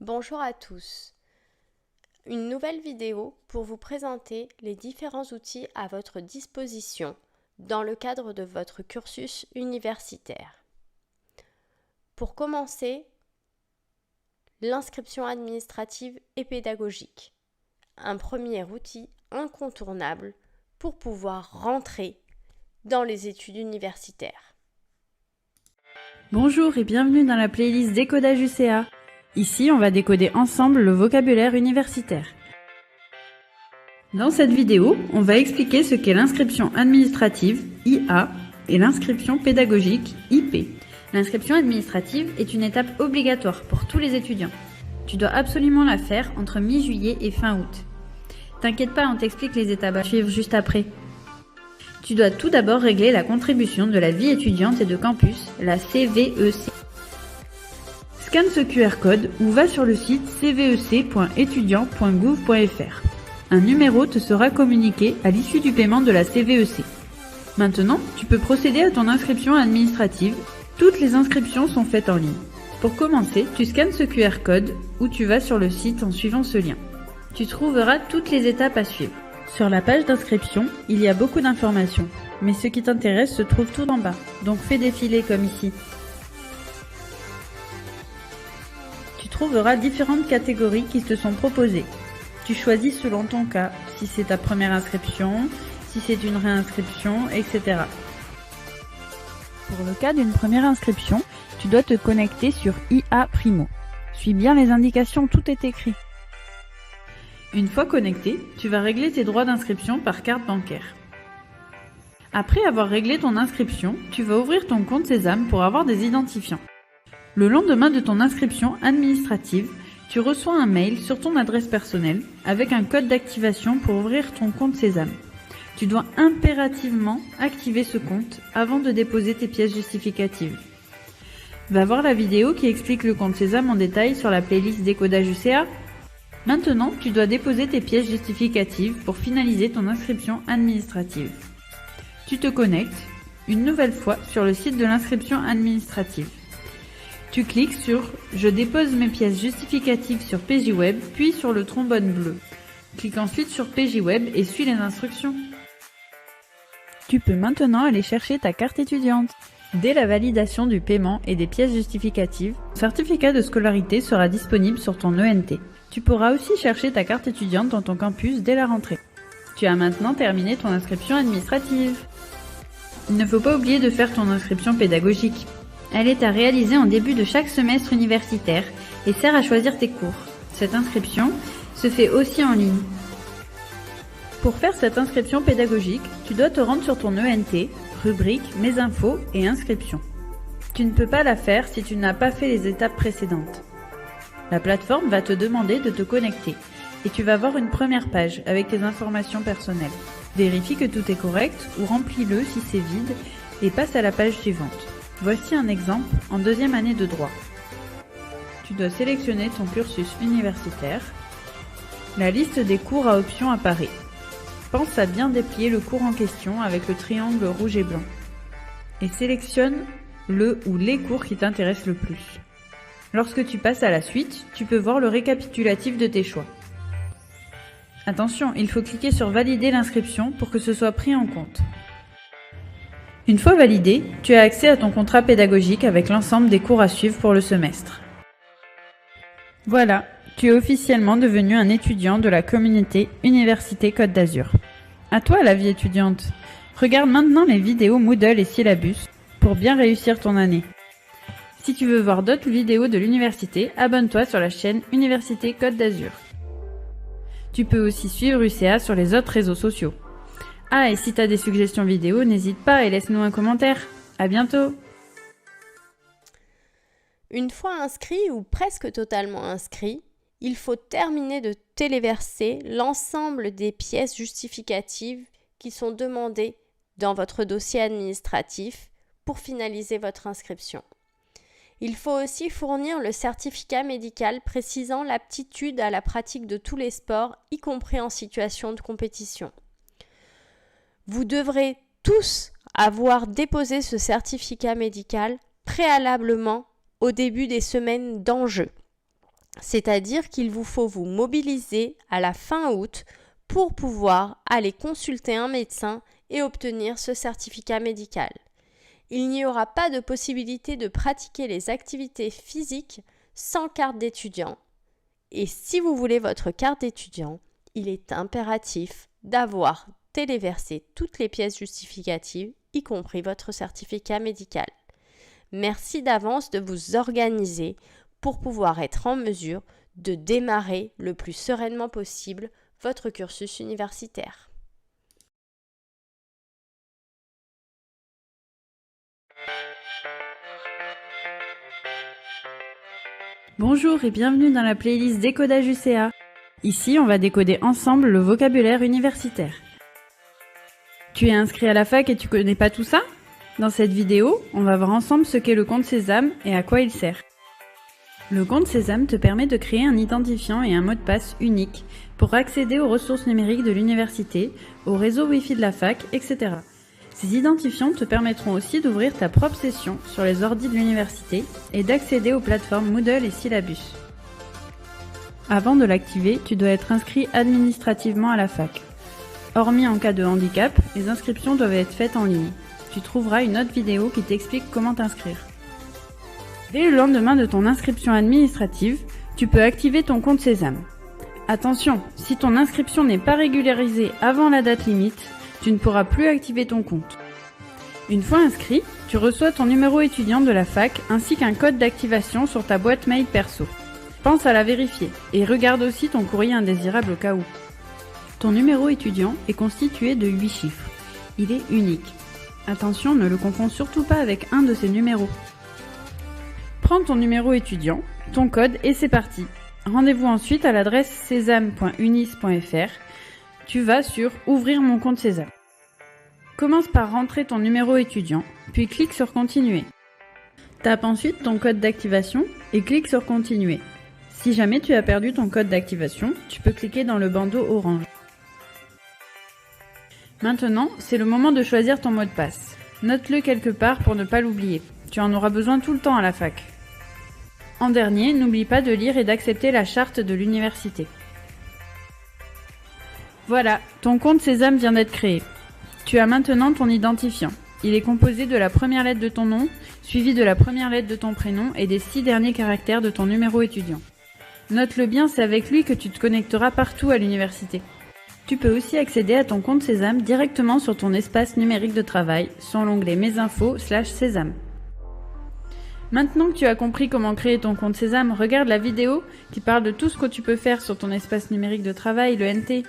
Bonjour à tous. Une nouvelle vidéo pour vous présenter les différents outils à votre disposition dans le cadre de votre cursus universitaire. Pour commencer, l'inscription administrative et pédagogique. Un premier outil incontournable pour pouvoir rentrer dans les études universitaires. Bonjour et bienvenue dans la playlist Décodage UCA. Ici, on va décoder ensemble le vocabulaire universitaire. Dans cette vidéo, on va expliquer ce qu'est l'inscription administrative, IA, et l'inscription pédagogique, IP. L'inscription administrative est une étape obligatoire pour tous les étudiants. Tu dois absolument la faire entre mi-juillet et fin août. T'inquiète pas, on t'explique les étapes à suivre juste après. Tu dois tout d'abord régler la contribution de la vie étudiante et de campus, la CVEC. Scanne ce QR code ou va sur le site cvec.étudiant.gouv.fr. Un numéro te sera communiqué à l'issue du paiement de la CVEC. Maintenant, tu peux procéder à ton inscription administrative. Toutes les inscriptions sont faites en ligne. Pour commencer, tu scannes ce QR code ou tu vas sur le site en suivant ce lien. Tu trouveras toutes les étapes à suivre. Sur la page d'inscription, il y a beaucoup d'informations, mais ce qui t'intéresse se trouve tout en bas, donc fais défiler comme ici. Tu trouveras différentes catégories qui te sont proposées. Tu choisis selon ton cas, si c'est ta première inscription, si c'est une réinscription, etc. Pour le cas d'une première inscription, tu dois te connecter sur IA Primo. Suis bien les indications, tout est écrit. Une fois connecté, tu vas régler tes droits d'inscription par carte bancaire. Après avoir réglé ton inscription, tu vas ouvrir ton compte Sésame pour avoir des identifiants. Le lendemain de ton inscription administrative, tu reçois un mail sur ton adresse personnelle avec un code d'activation pour ouvrir ton compte Sésame. Tu dois impérativement activer ce compte avant de déposer tes pièces justificatives. Va voir la vidéo qui explique le compte Sésame en détail sur la playlist Décodage UCA. Maintenant, tu dois déposer tes pièces justificatives pour finaliser ton inscription administrative. Tu te connectes une nouvelle fois sur le site de l'inscription administrative. Tu cliques sur « Je dépose mes pièces justificatives sur PJWeb » puis sur le trombone bleu. Clique ensuite sur PJWeb et suis les instructions. Tu peux maintenant aller chercher ta carte étudiante. Dès la validation du paiement et des pièces justificatives, ton certificat de scolarité sera disponible sur ton ENT. Tu pourras aussi chercher ta carte étudiante dans ton campus dès la rentrée. Tu as maintenant terminé ton inscription administrative. Il ne faut pas oublier de faire ton inscription pédagogique. Elle est à réaliser en début de chaque semestre universitaire et sert à choisir tes cours. Cette inscription se fait aussi en ligne. Pour faire cette inscription pédagogique, tu dois te rendre sur ton ENT, rubrique Mes infos et inscription. Tu ne peux pas la faire si tu n'as pas fait les étapes précédentes. La plateforme va te demander de te connecter et tu vas voir une première page avec tes informations personnelles. Vérifie que tout est correct ou remplis-le si c'est vide et passe à la page suivante. Voici un exemple en deuxième année de droit. Tu dois sélectionner ton cursus universitaire. La liste des cours à options apparaît. Pense à bien déplier le cours en question avec le triangle rouge et blanc. Et sélectionne le ou les cours qui t'intéressent le plus. Lorsque tu passes à la suite, tu peux voir le récapitulatif de tes choix. Attention, il faut cliquer sur Valider l'inscription pour que ce soit pris en compte. Une fois validé, tu as accès à ton contrat pédagogique avec l'ensemble des cours à suivre pour le semestre. Voilà, tu es officiellement devenu un étudiant de la communauté Université Côte d'Azur. À toi la vie étudiante. Regarde maintenant les vidéos Moodle et Syllabus pour bien réussir ton année. Si tu veux voir d'autres vidéos de l'université, abonne-toi sur la chaîne Université Côte d'Azur. Tu peux aussi suivre UCA sur les autres réseaux sociaux. Ah, et si tu as des suggestions vidéo, n'hésite pas et laisse-nous un commentaire. À bientôt! Une fois inscrit ou presque totalement inscrit, il faut terminer de téléverser l'ensemble des pièces justificatives qui sont demandées dans votre dossier administratif pour finaliser votre inscription. Il faut aussi fournir le certificat médical précisant l'aptitude à la pratique de tous les sports, y compris en situation de compétition. Vous devrez tous avoir déposé ce certificat médical préalablement au début des semaines d'enjeu. C'est-à-dire qu'il vous faut vous mobiliser à la fin août pour pouvoir aller consulter un médecin et obtenir ce certificat médical. Il n'y aura pas de possibilité de pratiquer les activités physiques sans carte d'étudiant. Et si vous voulez votre carte d'étudiant, il est impératif d'avoir téléversé toutes les pièces justificatives, y compris votre certificat médical. Merci d'avance de vous organiser pour pouvoir être en mesure de démarrer le plus sereinement possible votre cursus universitaire. Bonjour et bienvenue dans la playlist Décodage UCA. Ici, on va décoder ensemble le vocabulaire universitaire. Tu es inscrit à la fac et tu connais pas tout ça ? Dans cette vidéo, on va voir ensemble ce qu'est le compte Sésame et à quoi il sert. Le compte Sésame te permet de créer un identifiant et un mot de passe unique pour accéder aux ressources numériques de l'université, au réseau Wi-Fi de la fac, etc. Ces identifiants te permettront aussi d'ouvrir ta propre session sur les ordis de l'université et d'accéder aux plateformes Moodle et Syllabus. Avant de l'activer, tu dois être inscrit administrativement à la fac. Hormis en cas de handicap, les inscriptions doivent être faites en ligne. Tu trouveras une autre vidéo qui t'explique comment t'inscrire. Dès le lendemain de ton inscription administrative, tu peux activer ton compte Sésame. Attention, si ton inscription n'est pas régularisée avant la date limite, tu ne pourras plus activer ton compte. Une fois inscrit, tu reçois ton numéro étudiant de la fac ainsi qu'un code d'activation sur ta boîte mail perso. Pense à la vérifier et regarde aussi ton courrier indésirable au cas où. Ton numéro étudiant est constitué de 8 chiffres. Il est unique. Attention, ne le confonds surtout pas avec un de ces numéros. Prends ton numéro étudiant, ton code et c'est parti. Rendez-vous ensuite à l'adresse sésame.unis.fr. Tu vas sur « Ouvrir mon compte Sésame ». Commence par rentrer ton numéro étudiant, puis clique sur « Continuer ». Tape ensuite ton code d'activation et clique sur « Continuer ». Si jamais tu as perdu ton code d'activation, tu peux cliquer dans le bandeau orange. Maintenant, c'est le moment de choisir ton mot de passe. Note-le quelque part pour ne pas l'oublier. Tu en auras besoin tout le temps à la fac. En dernier, n'oublie pas de lire et d'accepter la charte de l'université. Voilà, ton compte Sésame vient d'être créé. Tu as maintenant ton identifiant. Il est composé de la première lettre de ton nom, suivi de la première lettre de ton prénom et des 6 derniers caractères de ton numéro étudiant. Note-le bien, c'est avec lui que tu te connecteras partout à l'université. Tu peux aussi accéder à ton compte Sésame directement sur ton espace numérique de travail, sur l'onglet Mes infos/Sésame. Maintenant que tu as compris comment créer ton compte Sésame, regarde la vidéo qui parle de tout ce que tu peux faire sur ton espace numérique de travail, le NT.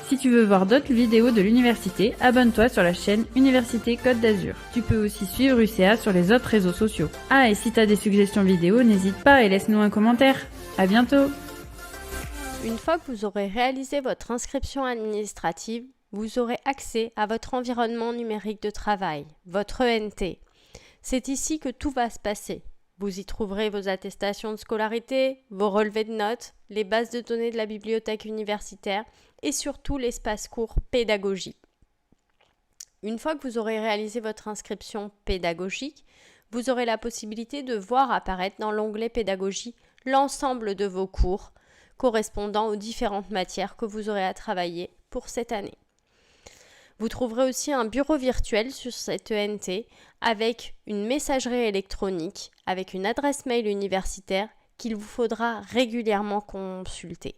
Si tu veux voir d'autres vidéos de l'université, abonne-toi sur la chaîne Université Côte d'Azur. Tu peux aussi suivre UCA sur les autres réseaux sociaux. Ah, et si tu as des suggestions vidéo, n'hésite pas et laisse-nous un commentaire. À bientôt! Une fois que vous aurez réalisé votre inscription administrative, vous aurez accès à votre environnement numérique de travail, votre ENT. C'est ici que tout va se passer. Vous y trouverez vos attestations de scolarité, vos relevés de notes, les bases de données de la bibliothèque universitaire et surtout l'espace cours pédagogique. Une fois que vous aurez réalisé votre inscription pédagogique, vous aurez la possibilité de voir apparaître dans l'onglet pédagogie l'ensemble de vos cours correspondant aux différentes matières que vous aurez à travailler pour cette année. Vous trouverez aussi un bureau virtuel sur cette ENT avec une messagerie électronique, avec une adresse mail universitaire qu'il vous faudra régulièrement consulter.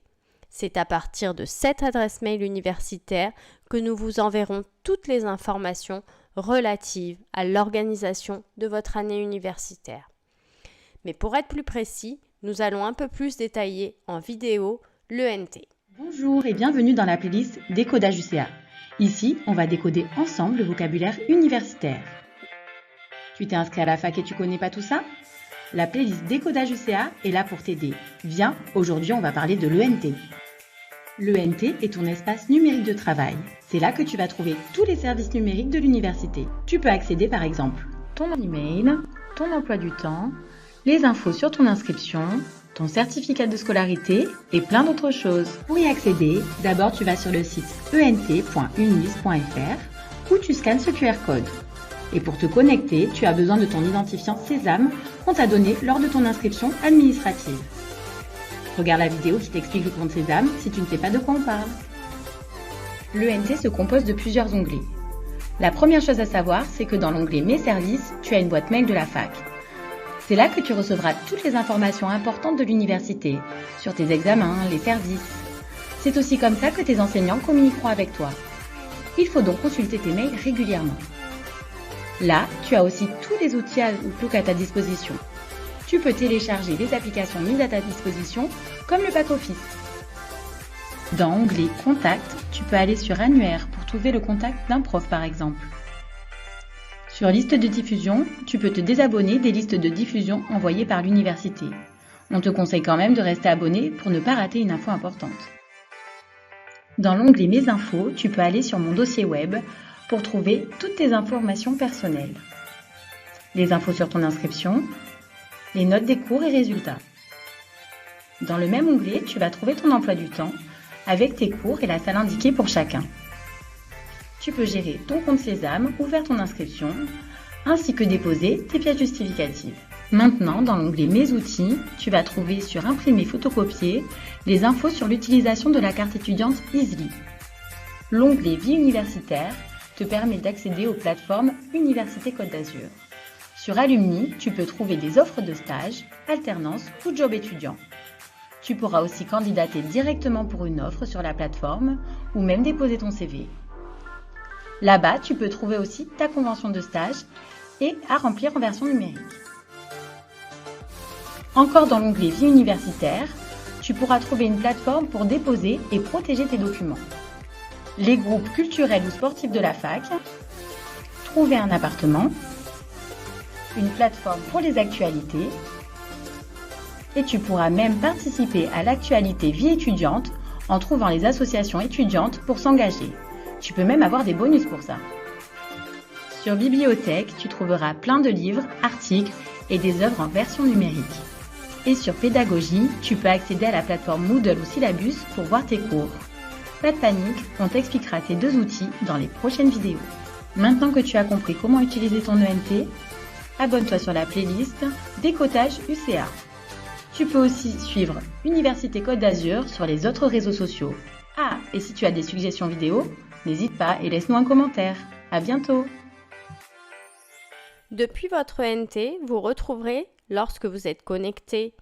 C'est à partir de cette adresse mail universitaire que nous vous enverrons toutes les informations relatives à l'organisation de votre année universitaire. Mais pour être plus précis, nous allons un peu plus détailler en vidéo l'ENT. Bonjour et bienvenue dans la playlist Décodage UCA. Ici, on va décoder ensemble le vocabulaire universitaire. Tu t'es inscrit à la fac et tu connais pas tout ça ? La playlist Décodage UCA est là pour t'aider. Viens, aujourd'hui on va parler de l'ENT. L'ENT est ton espace numérique de travail. C'est là que tu vas trouver tous les services numériques de l'université. Tu peux accéder par exemple ton email, ton emploi du temps, les infos sur ton inscription, ton certificat de scolarité et plein d'autres choses. Pour y accéder, d'abord tu vas sur le site ent.unis.fr où tu scannes ce QR code. Et pour te connecter, tu as besoin de ton identifiant Sésame qu'on t'a donné lors de ton inscription administrative. Regarde la vidéo qui t'explique le compte Sésame si tu ne sais pas de quoi on parle. L'ENT se compose de plusieurs onglets. La première chose à savoir, c'est que dans l'onglet Mes services, tu as une boîte mail de la fac. C'est là que tu recevras toutes les informations importantes de l'université, sur tes examens, les services. C'est aussi comme ça que tes enseignants communiqueront avec toi. Il faut donc consulter tes mails régulièrement. Là, tu as aussi tous les outils Outlook à ta disposition. Tu peux télécharger les applications mises à ta disposition, comme le back-office. Dans l'onglet Contact, tu peux aller sur Annuaire pour trouver le contact d'un prof par exemple. Sur Liste de diffusion, tu peux te désabonner des listes de diffusion envoyées par l'université. On te conseille quand même de rester abonné pour ne pas rater une info importante. Dans l'onglet Mes infos, tu peux aller sur Mon dossier web pour trouver toutes tes informations personnelles. Les infos sur ton inscription, les notes des cours et résultats. Dans le même onglet, tu vas trouver ton emploi du temps avec tes cours et la salle indiquée pour chacun. Tu peux gérer ton compte Sésame ou faire ton inscription, ainsi que déposer tes pièces justificatives. Maintenant, dans l'onglet Mes outils, tu vas trouver sur Imprimer, photocopier les infos sur l'utilisation de la carte étudiante Easly. L'onglet Vie universitaire te permet d'accéder aux plateformes Université Côte d'Azur. Sur Alumni, tu peux trouver des offres de stage, alternance ou job étudiant. Tu pourras aussi candidater directement pour une offre sur la plateforme ou même déposer ton CV. Là-bas, tu peux trouver aussi ta convention de stage et à remplir en version numérique. Encore dans l'onglet Vie universitaire, tu pourras trouver une plateforme pour déposer et protéger tes documents. Les groupes culturels ou sportifs de la fac, trouver un appartement, une plateforme pour les actualités, et tu pourras même participer à l'actualité Vie étudiante en trouvant les associations étudiantes pour s'engager. Tu peux même avoir des bonus pour ça. Sur Bibliothèque, tu trouveras plein de livres, articles et des œuvres en version numérique. Et sur Pédagogie, tu peux accéder à la plateforme Moodle ou Syllabus pour voir tes cours. Pas de panique, on t'expliquera tes deux outils dans les prochaines vidéos. Maintenant que tu as compris comment utiliser ton ENT, abonne-toi sur la playlist Décodage UCA. Tu peux aussi suivre Université Côte d'Azur sur les autres réseaux sociaux. Ah, et si tu as des suggestions vidéo, n'hésite pas et laisse-nous un commentaire. À bientôt! Depuis votre ENT, vous retrouverez, lorsque vous êtes connecté,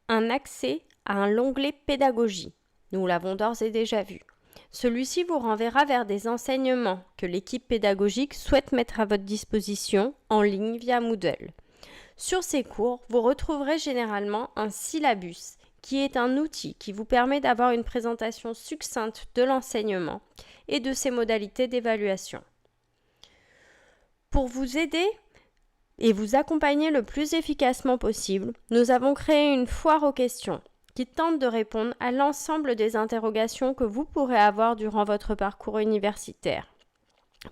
un accès à un onglet Pédagogie. Nous l'avons d'ores et déjà vu. Celui-ci vous renverra vers des enseignements que l'équipe pédagogique souhaite mettre à votre disposition en ligne via Moodle. Sur ces cours, vous retrouverez généralement un syllabus, qui est un outil qui vous permet d'avoir une présentation succincte de l'enseignement et de ses modalités d'évaluation. Pour vous aider et vous accompagner le plus efficacement possible, nous avons créé une foire aux questions qui tente de répondre à l'ensemble des interrogations que vous pourrez avoir durant votre parcours universitaire.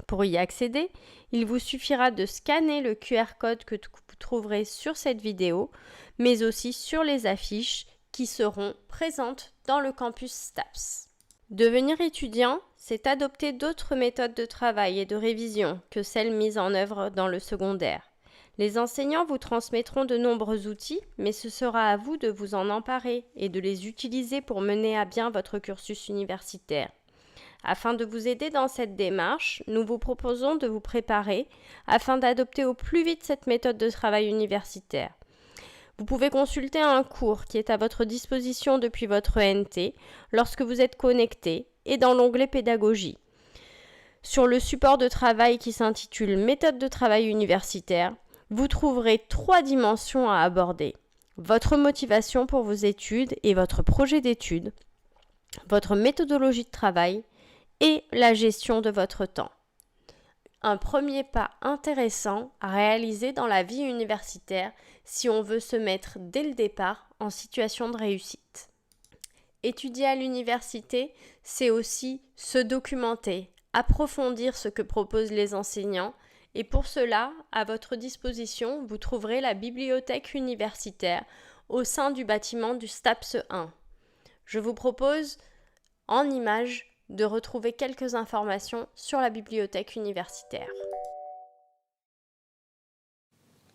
Pour y accéder, il vous suffira de scanner le QR code que vous trouverez sur cette vidéo, mais aussi sur les affiches qui seront présentes dans le campus STAPS. Devenir étudiant, c'est adopter d'autres méthodes de travail et de révision que celles mises en œuvre dans le secondaire. Les enseignants vous transmettront de nombreux outils, mais ce sera à vous de vous en emparer et de les utiliser pour mener à bien votre cursus universitaire. Afin de vous aider dans cette démarche, nous vous proposons de vous préparer afin d'adopter au plus vite cette méthode de travail universitaire. Vous pouvez consulter un cours qui est à votre disposition depuis votre ENT lorsque vous êtes connecté et dans l'onglet Pédagogie. Sur le support de travail qui s'intitule Méthode de travail universitaire, vous trouverez 3 dimensions à aborder. Votre motivation pour vos études et votre projet d'études, votre méthodologie de travail et la gestion de votre temps. Un premier pas intéressant à réaliser dans la vie universitaire si on veut se mettre dès le départ en situation de réussite. Étudier à l'université, c'est aussi se documenter, approfondir ce que proposent les enseignants et pour cela, à votre disposition, vous trouverez la bibliothèque universitaire au sein du bâtiment du STAPS 1. Je vous propose, en images, de retrouver quelques informations sur la bibliothèque universitaire.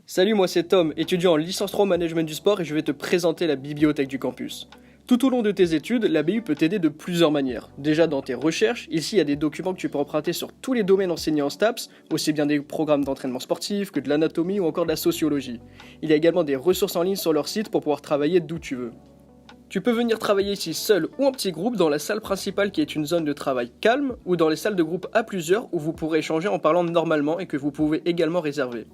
Salut, moi c'est Tom, étudiant en licence 3 au management du sport et je vais te présenter la bibliothèque du campus. Tout au long de tes études, la BU peut t'aider de plusieurs manières. Déjà dans tes recherches, ici il y a des documents que tu peux emprunter sur tous les domaines enseignés en STAPS, aussi bien des programmes d'entraînement sportif que de l'anatomie ou encore de la sociologie. Il y a également des ressources en ligne sur leur site pour pouvoir travailler d'où tu veux. Tu peux venir travailler ici seul ou en petit groupe dans la salle principale qui est une zone de travail calme ou dans les salles de groupe à plusieurs où vous pourrez échanger en parlant normalement et que vous pouvez également réserver.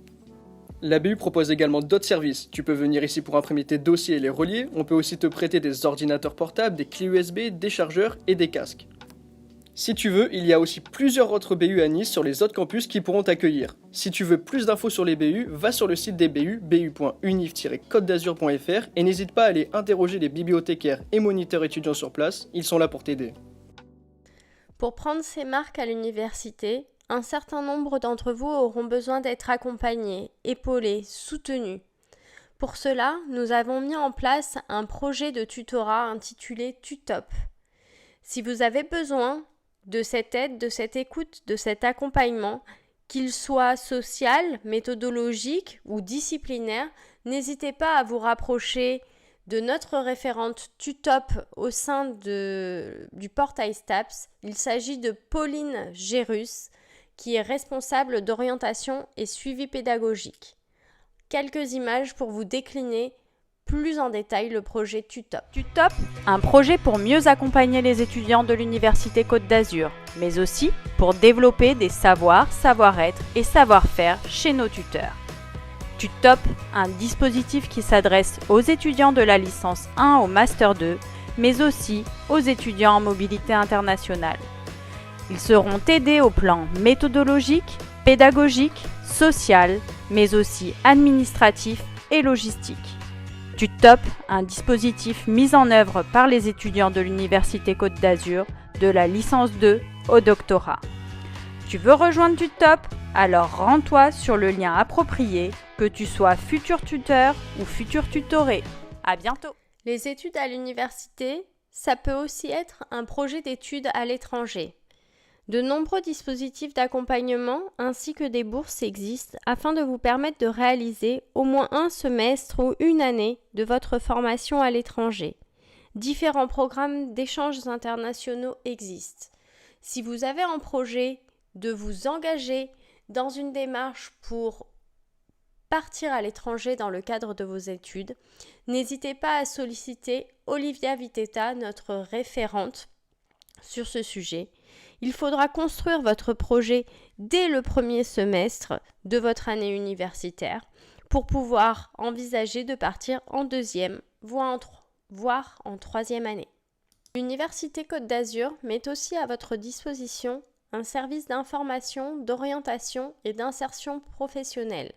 La BU propose également d'autres services. Tu peux venir ici pour imprimer tes dossiers et les relier. On peut aussi te prêter des ordinateurs portables, des clés USB, des chargeurs et des casques. Si tu veux, il y a aussi plusieurs autres BU à Nice sur les autres campus qui pourront t'accueillir. Si tu veux plus d'infos sur les BU, va sur le site des BU, bu.unif-côte-d'azur.fr et n'hésite pas à aller interroger les bibliothécaires et moniteurs étudiants sur place, ils sont là pour t'aider. Pour prendre ces marques à l'université, un certain nombre d'entre vous auront besoin d'être accompagnés, épaulés, soutenus. Pour cela, nous avons mis en place un projet de tutorat intitulé Tutop. Si vous avez besoin de cette aide, de cette écoute, de cet accompagnement, qu'il soit social, méthodologique ou disciplinaire, n'hésitez pas à vous rapprocher de notre référente Tutop au sein du portail STAPS. Il s'agit de Pauline Gérus, qui est responsable d'orientation et suivi pédagogique. Quelques images pour vous décliner plus en détail le projet Tutop. Tutop, un projet pour mieux accompagner les étudiants de l'Université Côte d'Azur, mais aussi pour développer des savoirs, savoir-être et savoir-faire chez nos tuteurs. Tutop, un dispositif qui s'adresse aux étudiants de la licence 1 au Master 2, mais aussi aux étudiants en mobilité internationale. Ils seront aidés au plan méthodologique, pédagogique, social, mais aussi administratif et logistique. Tutop, un dispositif mis en œuvre par les étudiants de l'Université Côte d'Azur, de la licence 2 au doctorat. Tu veux rejoindre Tutop? Alors rends-toi sur le lien approprié, que tu sois futur tuteur ou futur tutoré. À bientôt! Les études à l'université, ça peut aussi être un projet d'études à l'étranger. De nombreux dispositifs d'accompagnement ainsi que des bourses existent afin de vous permettre de réaliser au moins un semestre ou une année de votre formation à l'étranger. Différents programmes d'échanges internationaux existent. Si vous avez en projet de vous engager dans une démarche pour partir à l'étranger dans le cadre de vos études, n'hésitez pas à solliciter Olivia Vitetta, notre référente sur ce sujet. Il faudra construire votre projet dès le premier semestre de votre année universitaire pour pouvoir envisager de partir en deuxième, voire en troisième année. L'Université Côte d'Azur met aussi à votre disposition un service d'information, d'orientation et d'insertion professionnelle.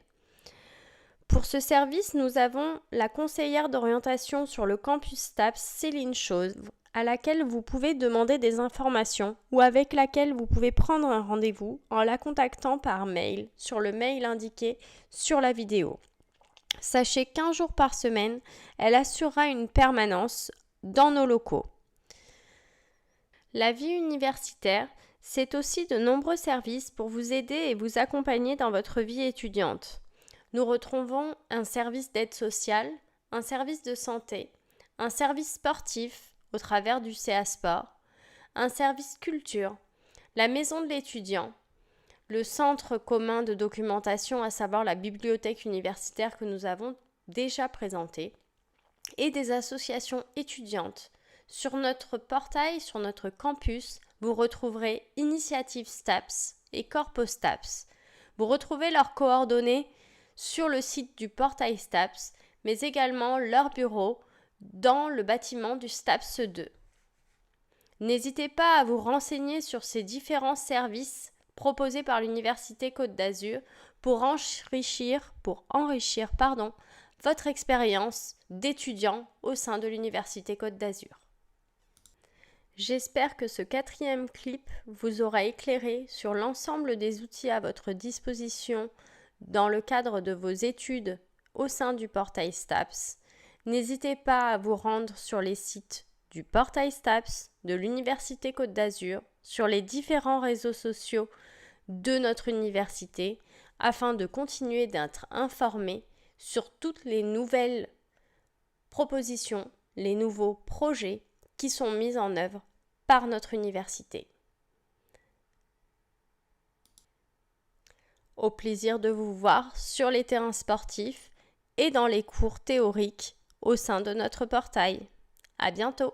Pour ce service, nous avons la conseillère d'orientation sur le campus STAPS, Céline Chauve, à laquelle vous pouvez demander des informations ou avec laquelle vous pouvez prendre un rendez-vous en la contactant par mail sur le mail indiqué sur la vidéo. Sachez qu'1 jour par semaine, elle assurera une permanence dans nos locaux. La vie universitaire, c'est aussi de nombreux services pour vous aider et vous accompagner dans votre vie étudiante. Nous retrouvons un service d'aide sociale, un service de santé, un service sportif au travers du CA Sport, un service culture, la maison de l'étudiant, le centre commun de documentation, à savoir la bibliothèque universitaire que nous avons déjà présentée, et des associations étudiantes. Sur notre portail, sur notre campus, vous retrouverez Initiative STAPS et Corpo STAPS. Vous retrouvez leurs coordonnées sur le site du portail STAPS, mais également leur bureau dans le bâtiment du STAPS 2. N'hésitez pas à vous renseigner sur ces différents services proposés par l'Université Côte d'Azur pour enrichir votre expérience d'étudiant au sein de l'Université Côte d'Azur. J'espère que ce 4e clip vous aura éclairé sur l'ensemble des outils à votre disposition dans le cadre de vos études au sein du portail STAPS. N'hésitez pas à vous rendre sur les sites du portail STAPS, de l'Université Côte d'Azur, sur les différents réseaux sociaux de notre université, afin de continuer d'être informé sur toutes les nouvelles propositions, les nouveaux projets qui sont mis en œuvre par notre université. Au plaisir de vous voir sur les terrains sportifs et dans les cours théoriques au sein de notre portail. À bientôt!